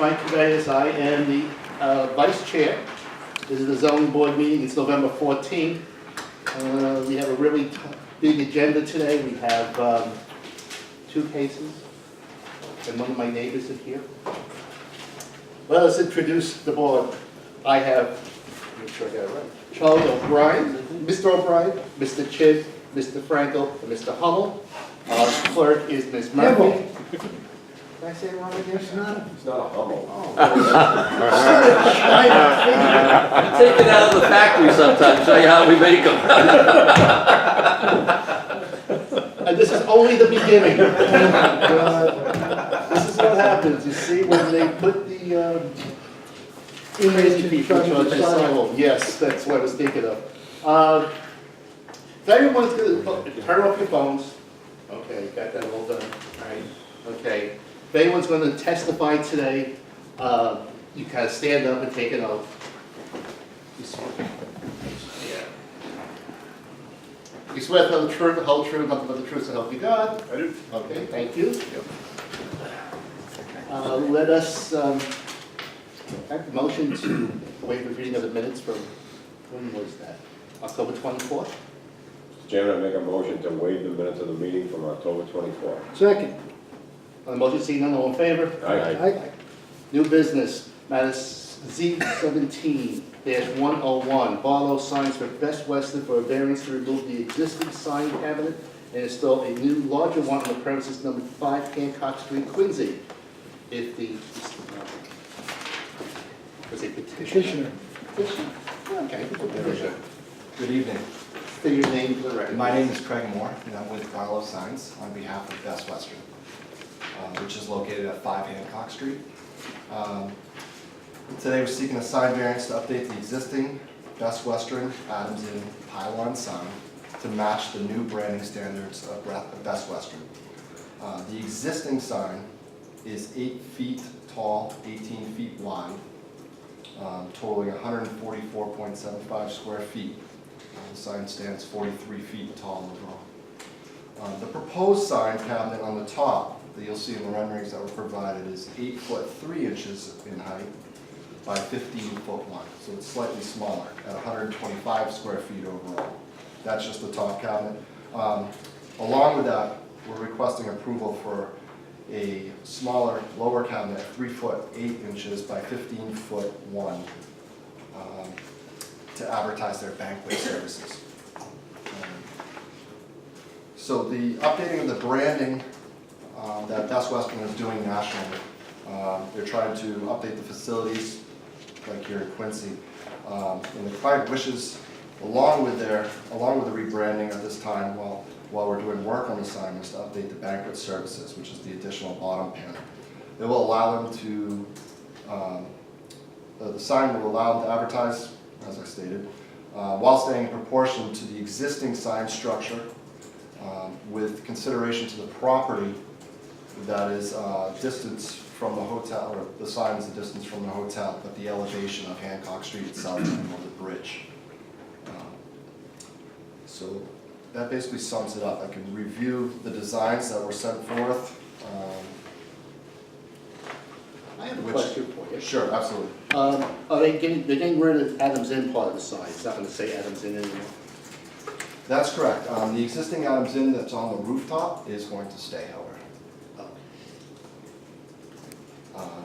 Mike Cabeas. I am the vice chair. This is the zoning board meeting. It's November 14th. We have a really big agenda today. We have 2 cases, and one of my neighbors is here. Well, let's introduce the board. I have, make sure I got it right, Charlie O'Brien, Mr. O'Brien, Mr. Chid, Mr. Frankel, and Mr. Hummel. Our clerk is Ms. Murphy. Did I say it wrong again? It's not a Hummel. Oh. Take it out of the factory sometimes, show you how we make them. And this is only the beginning. This is what happens, you see, when they put the crazy people in charge of the sidewalk. Yes, that's what I was thinking of. If everyone's going to turn off your phones, okay, got that all done, all right, okay. If anyone's going to testify today, you kind of stand up and take an oath. You swear? Yeah. You swear to tell the truth, the whole truth, nothing but the truth, so help you God? I do. Okay, thank you. Let us have the motion to waive the reading of the minutes from, when was that? October 24th? Mr. Chairman, I make a motion to waive the minutes of the meeting from October 24th. Second. On the motion, seeing none, all in favor? Aye. New business, matters Z17-101, Barlow Signs for Best Western for a variance to remove the existing sign cabinet and install a new larger one on the premises number 5 Hancock Street, Quincy. If the, was it petitioner? Petitioner. Okay. Petitioner. Good evening. Say your name for the record. My name is Craig Moore, and I'm with Barlow Signs on behalf of Best Western, which is located at 5 Hancock Street. Today we're seeking a sign variance to update the existing Best Western Adams Inn pylon sign to match the new branding standards of Best Western. The existing sign is 8 feet tall, 18 feet wide, totaling 144.75 square feet. The sign stands 43 feet tall overall. The proposed sign cabinet on the top that you'll see in the renderings that were provided is 8 foot 3 inches in height by 15 foot wide. So it's slightly smaller at 125 square feet overall. That's just the top cabinet. Along with that, we're requesting approval for a smaller, lower cabinet, 3 foot 8 inches by 15 foot 1 to advertise their banquet services. So the updating of the branding that Best Western is doing nationally, they're trying to update the facilities, like here in Quincy, and the client wishes, along with the rebranding at this time, while we're doing work on the sign, is to update the banquet services, which is the additional bottom panel. It will allow them to, the sign will allow them to advertise, as I stated, while staying in proportion to the existing sign structure, with consideration to the property that is distance from the hotel, or the sign is the distance from the hotel, but the elevation of Hancock Street itself and the bridge. So that basically sums it up. I can review the designs that were sent forth. I have a question for you. Sure, absolutely. Are they're getting rid of Adams Inn part of the sign? It's not going to say Adams Inn anymore? That's correct. The existing Adams Inn that's on the rooftop is going to stay, however.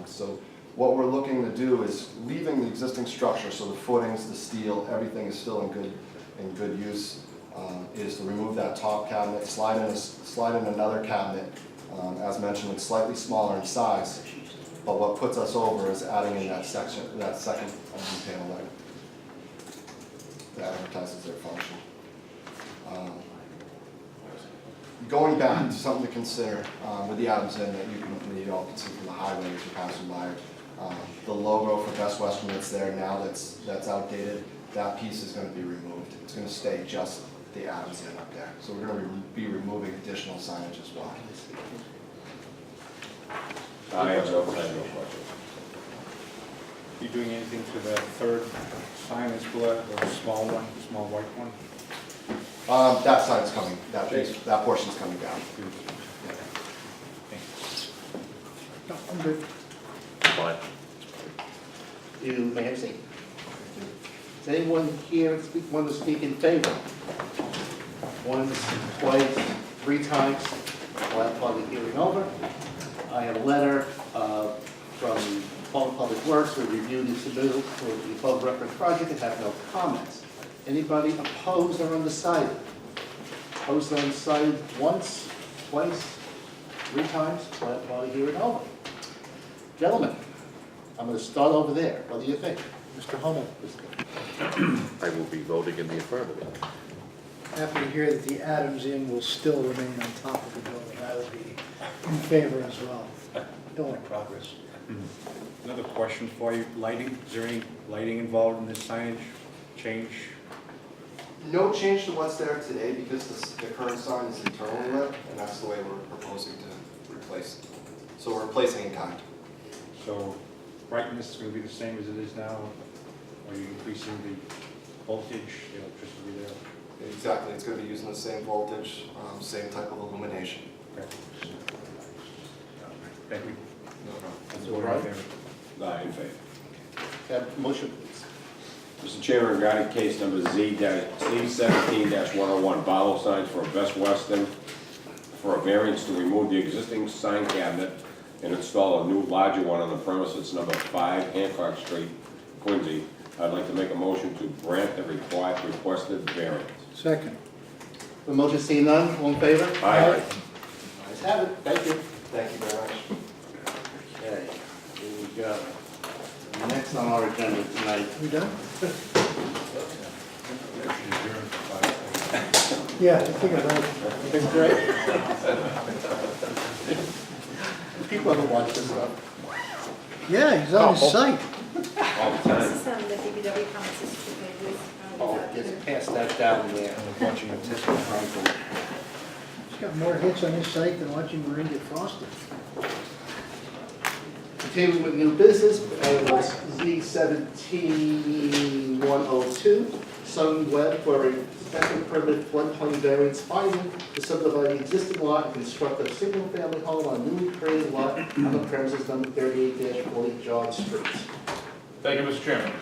So what we're looking to do is leaving the existing structure, so the footings, the steel, everything is still in good use, is to remove that top cabinet, slide in another cabinet. As mentioned, it's slightly smaller in size, but what puts us over is adding in that second panel that advertises their function. Going back to something to consider with the Adams Inn that you all can see from the highway as you're passing by. The logo for Best Western that's there now that's outdated, that piece is going to be removed. It's going to stay just the Adams Inn up there. So we're going to be removing additional signage as well. I have no questions. You doing anything to the third sign as well, or small one, small white one? That side's coming, that portion's coming down. No, I'm good. fine. You may have seen. Is anyone here want to speak in favor? Once, twice, 3 times, we'll have public hearing over. I have a letter from Department of Public Works, we reviewed the submittal for the above referenced project and have no comments. Anybody opposed or undecided? Opposed or undecided once, twice, 3 times, we'll have public hearing over. Gentlemen, I'm going to start over there. What do you think? Mr. Hummel. I will be voting in the affirmative. Happy to hear that the Adams Inn will still remain on top of the building. I would be in favor as well. Building progress. Another question for you, lighting, is there any lighting involved in this signage change? No change to what's there today because the current sign is internally lit, and that's the way we're proposing to replace it. So we're replacing in kind. So brightness is going to be the same as it is now? Are you increasing the voltage, the electricity there? Exactly, it's going to be using the same voltage, same type of illumination. Okay. Thank you. No problem. That's all what right. I'm saying. Aye, in favor. Have a motion, please. Mr. Chairman, regarding case number Z-17-101, Barlow signs for Best Western, for a variance to remove the existing sign cabinet and install a new larger one on the premises number 5 Hancock Street, Quincy. I'd like to make a motion to grant the requested variance. Second. The motion seeing none, all in favor? Aye. Ayes have it, thank you. Thank you very much. Okay, here we go. Next on our agenda tonight. We done? Yeah, I think about it. It's great. People ever watch this stuff? Yeah, he's on his site. All the This time. is the DPW promises to pay with. Oh, just pass that down there. Watching it. He's got more hits on his site than watching Marine get frosted. Continuing with new business, it was Z-17-102, Sun Web for a special permit floodplain variance finding to subdivide the existing lot and construct a single-family home on a newly created lot on the premises number 38-40 John Street. Thank you, Mr. Chairman,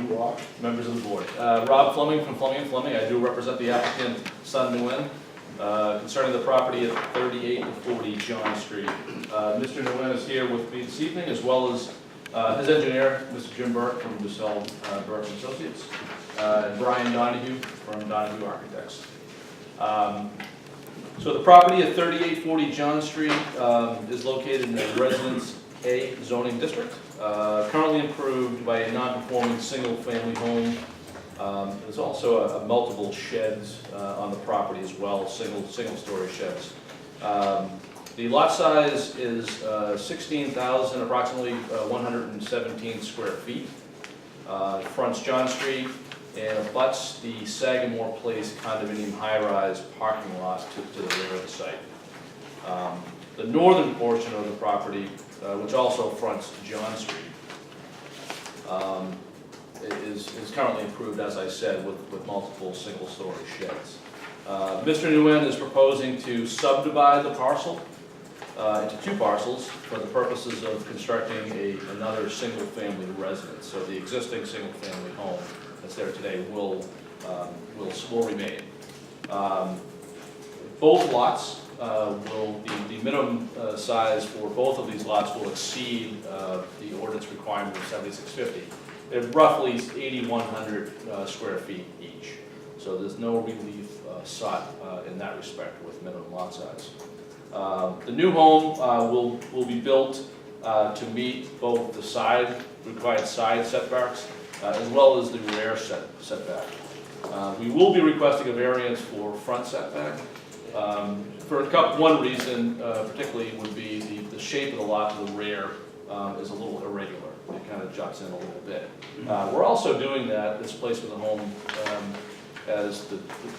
You are? members of the board. Rob Fleming from Fleming & Fleming. I do represent the applicant, Sun Nguyen, concerning the property at 38-40 John Street. Mr. Nguyen is here with me this evening, as well as his engineer, Mr. Jim Burke from Dussel Burke and Associates, and Brian Donahue from Donahue Architects. So the property at 38-40 John Street is located in the Residence A zoning district, currently improved by a non-conforming single-family home. There's also a multiple sheds on the property as well, single-story sheds. The lot size is 16,000, approximately 117 square feet. Fronts John Street and abuts the Sagamore Place condominium high-rise parking lot to the rear of the site. The northern portion of the property, which also fronts John Street, is currently improved, as I said, with multiple single-story sheds. Mr. Nguyen is proposing to subdivide the parcel into 2 parcels for the purposes of constructing another single-family residence. So the existing single-family home that's there today will remain. Both lots the minimum size for both of these lots will exceed the ordinance requirement of 7,650. They're roughly 8,100 square feet each. So there's no relief sought in that respect with minimum lot size. The new home will be built to meet both the required side setbacks as well as the rear setback. We will be requesting a variance for front setback. For one reason, particularly, would be the shape of the lot to the rear is a little irregular. It kind of juts in a little bit. We're also doing that, this placement of the home, as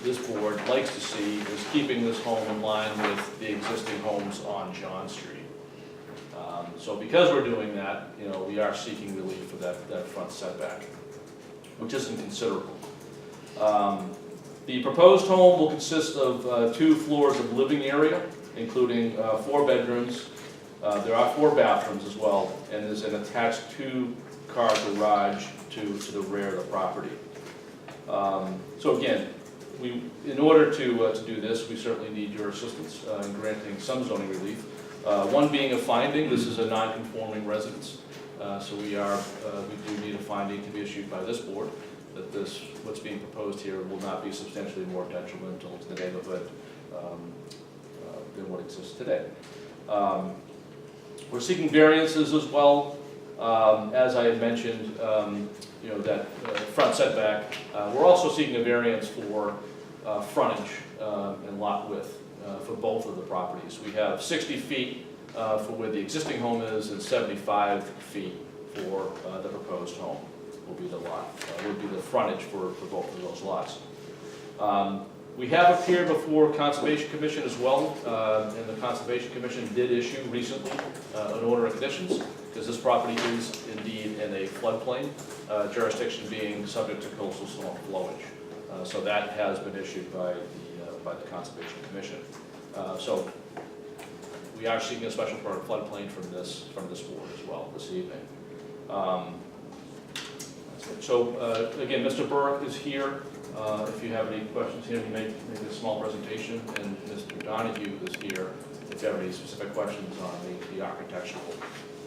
this board likes to see, is keeping this home in line with the existing homes on John Street. So because we're doing that, we are seeking relief for that front setback, which isn't considerable. The proposed home will consist of 2 floors of living area, including 4 bedrooms, There are 4 bathrooms as well, and there's an attached 2-car garage to the rear of the property. So again, in order to do this, we certainly need your assistance in granting some zoning relief. One being a finding, this is a non-conforming residence, so we do need a finding to be issued by this board that what's being proposed here will not be substantially more detrimental to the neighborhood than what exists today. We're seeking variances as well. As I had mentioned, that front setback. We're also seeking a variance for frontage and lot width for both of the properties. We have 60 feet for where the existing home is and 75 feet for the proposed home will be the lot, would be the frontage for both of those lots. We have appeared before Conservation Commission as well, and the Conservation Commission did issue recently an order of conditions, because this property is indeed in a floodplain, jurisdiction being subject to coastal storm flowage. So that has been issued by the Conservation Commission. So we are seeking a special permit floodplain from this board as well this evening. So again, Mr. Burke is here. If you have any questions here, he made a small presentation, and Mr. Donahue is here if you have any specific questions on the architectural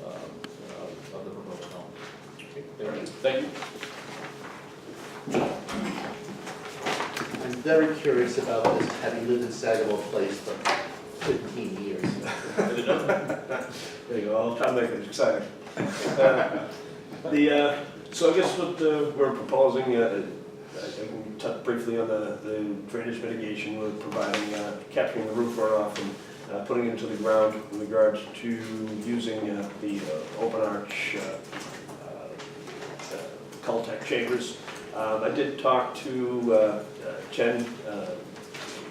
of the proposed home. Okay, thank you. I'm very curious about this, having lived in Saginaw Place for 15 years. There you go, I'll try to make it exciting. So I guess what we're proposing, I think we touched briefly on the drainage mitigation. We're providing, capturing the roof runoff and putting it into the ground in regards to using the open arch Cultec chambers. I did talk to Chen,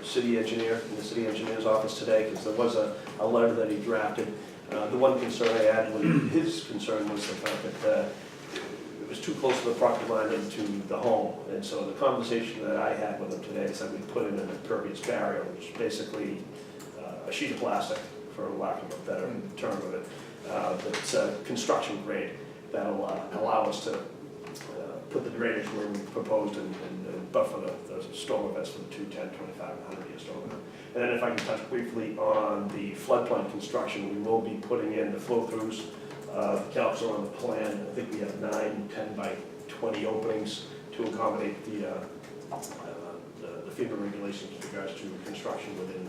city engineer, in the city engineer's office today, because there was a letter that he drafted. The one concern I had with his concern was the fact that it was too close to the property line and to the home. And so the conversation that I had with him today is that we put in an impervious barrier, which is basically a sheet of plastic, for lack of a better term of it, that's construction grade that'll allow us to put the drainage where we proposed and buffer the storm events for the 2, 10, 25, and 100-year storm event. And then if I can touch briefly on the floodplain construction, we will be putting in the flow-throughs. The calcs are on the plan. I think we have 9, 10 by 20 openings to accommodate the FEMA regulations with regards to construction within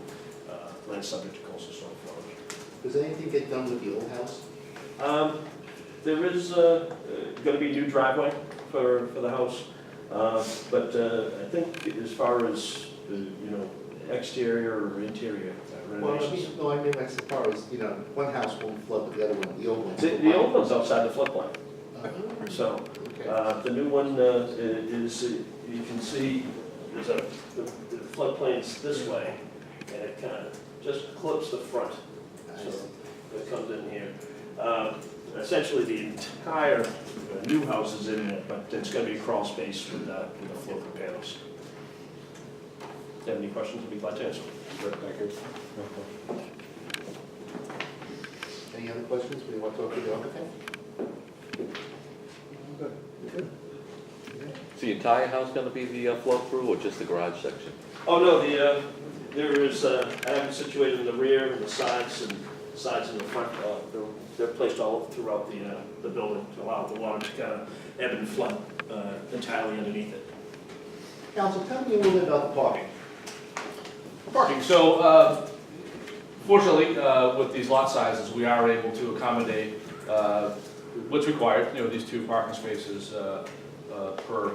land subject to coastal storm flowage. Does anything get done with the old house? There is going to be a new driveway for the house, but I think as far as exterior or interior renovations. Well, I mean, as far as, one house won't flood, but the other one, the old one's. The old one's outside the floodplain. So Okay. the new one is, you can see, the floodplain's this way, and it kind of just clips the front. So it comes in here. Essentially, the entire new house is in it, but it's going to be a crawl space with the floating panels. If you have any questions, I'll be glad to answer. Good, thank you. Any other questions? We want to talk to the architect? Is the entire house gonna be the flow-through, or just the garage section? Oh, no, there is, I have it situated in the rear and the sides and the front. They're placed all throughout the building to allow the water to kind of ebb and flood entirely underneath it. Council, tell me a little bit about the parking. Parking, so fortunately, with these lot sizes, we are able to accommodate what's required, these 2 parking spaces per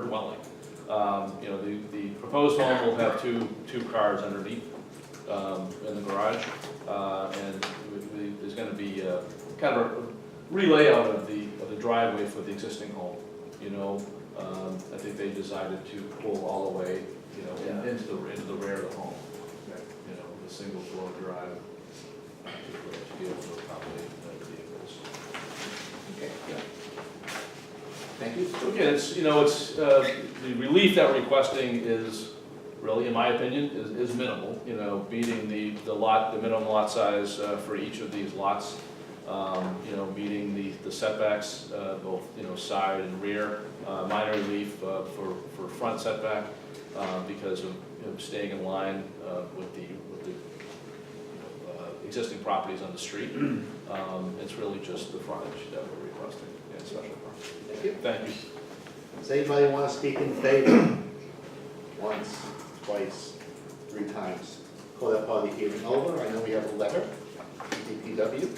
dwelling. The proposed home will have two cars underneath in the garage, and there's going to be kind of a re-layout of the driveway for the existing home. I think they decided to pull all the way, into the rear of the home. With a single floor drive to be able to accommodate the vehicles. Okay, yeah. Thank you. So again, it's the relief that we're requesting is really, in my opinion, is minimal, you know, meeting the minimum lot size for each of these lots, you know, meeting the setbacks, both, you know, side and rear, minor relief for front setback, because of, you know, staying in line with the existing properties on the street. It's really just the frontage that we're requesting, and special permit. Thank you. Thank you. Does anybody want to speak in favor? Once, twice, 3 times. Call that part of the hearing over. I know we have a letter from DPW.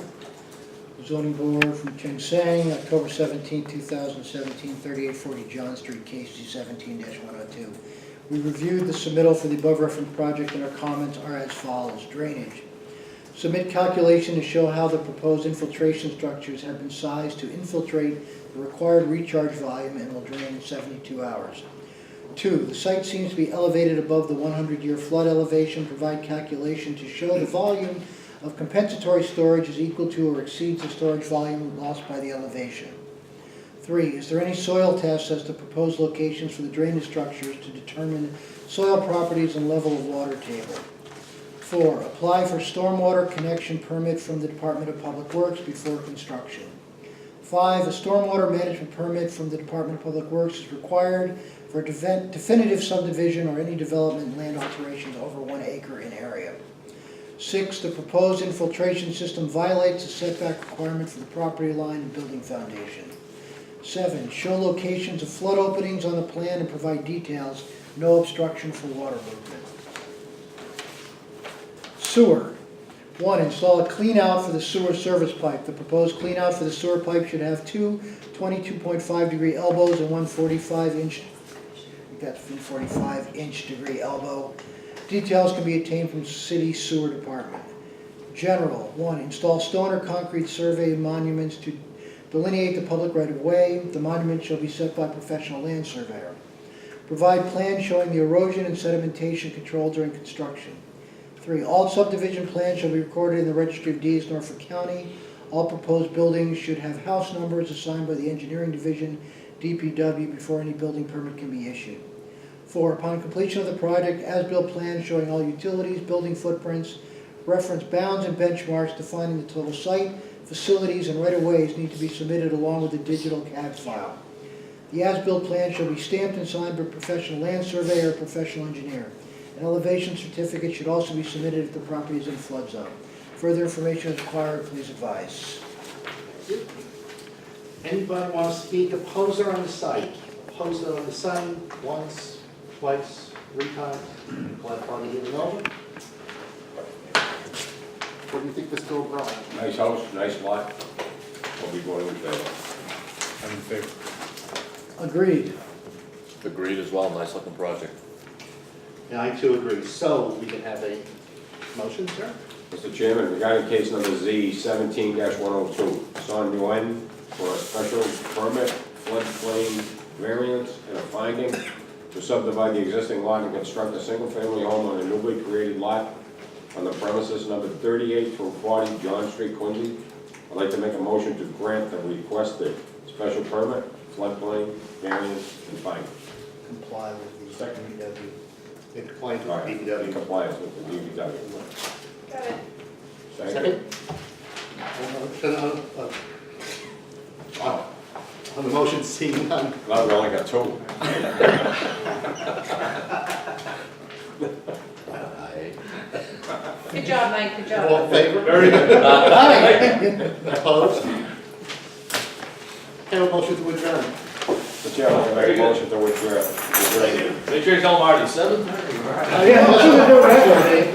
Zoning Board from Cheng Sang, October 17, 2017, 3840 John Street, KC 17-102. We reviewed the submittal for the above referenced project, and our comments are as follows. Drainage. Submit calculation to show how the proposed infiltration structures have been sized to infiltrate the required recharge volume and will drain in 72 hours. 2, the site seems to be elevated above the 100-year flood elevation. Provide calculation to show the volume of compensatory storage is equal to or exceeds the storage volume lost by the elevation. 3, is there any soil tests as to proposed locations for the drainage structures to determine soil properties and level of water table? 4, apply for stormwater connection permit from the Department of Public Works before construction. 5, a stormwater management permit from the Department of Public Works is required for definitive subdivision or any development land alterations over 1 acre in area. 6, the proposed infiltration system violates the setback requirement for the property line and building foundation. 7, show locations of flood openings on the plan and provide details, no obstruction for water movement. Sewer. 1, install a clean out for the sewer service pipe. The proposed clean out for the sewer pipe should have 2 22.5 degree elbows and 1 45-inch, that's 45-inch degree elbow. Details can be obtained from city sewer department. General. 1, install stone or concrete survey monuments to delineate the public right-of-way. The monument shall be set by professional land surveyor. Provide plans showing the erosion and sedimentation control during construction. 3, all subdivision plans shall be recorded in the Registry of Deeds, Norfolk County. All proposed buildings should have house numbers assigned by the Engineering Division, DPW, before any building permit can be issued. 4, upon completion of the project, as-built plans showing all utilities, building footprints, reference bounds and benchmarks defining the total site, facilities, and right-of-ways need to be submitted along with a digital CAD file. The as-built plan shall be stamped and signed by a professional land surveyor or professional engineer. An elevation certificate should also be submitted if the property is in a flood zone. Further information is required, please advise. Anybody want to speak opposer on the site? Opposer on the site, once, twice, 3 times. Call that part of the hearing over. What do you think, Mr. O'Brien? Nice house, nice lot. We'll be going in favor. I'm in favor. Agreed. Agreed as well, nice looking project. And I too agree. So we can have a motion, sir? Mr. Chairman, regarding case number Z 17-102, Son Nguyen for a special permit, floodplain variance, and a finding to subdivide the existing lot and construct a single-family home on a newly created lot on the premises number 38 through 40 John Street, Quincy. I'd like to make a motion to grant the requested special permit, floodplain variance, and finding. Comply with the Second. DPW. In compliance with All right, the in DPW. compliance with the DPW. Got it. Second? On the motion, seeing none. No, we only got 2. Good job, Mike, good job. All in favor? Very good. Opposed? Have a motion to adjourn. Mr. Chairman, I make a motion to withdraw. Make sure you tell Marty, 7:30. Yeah, motion to do it.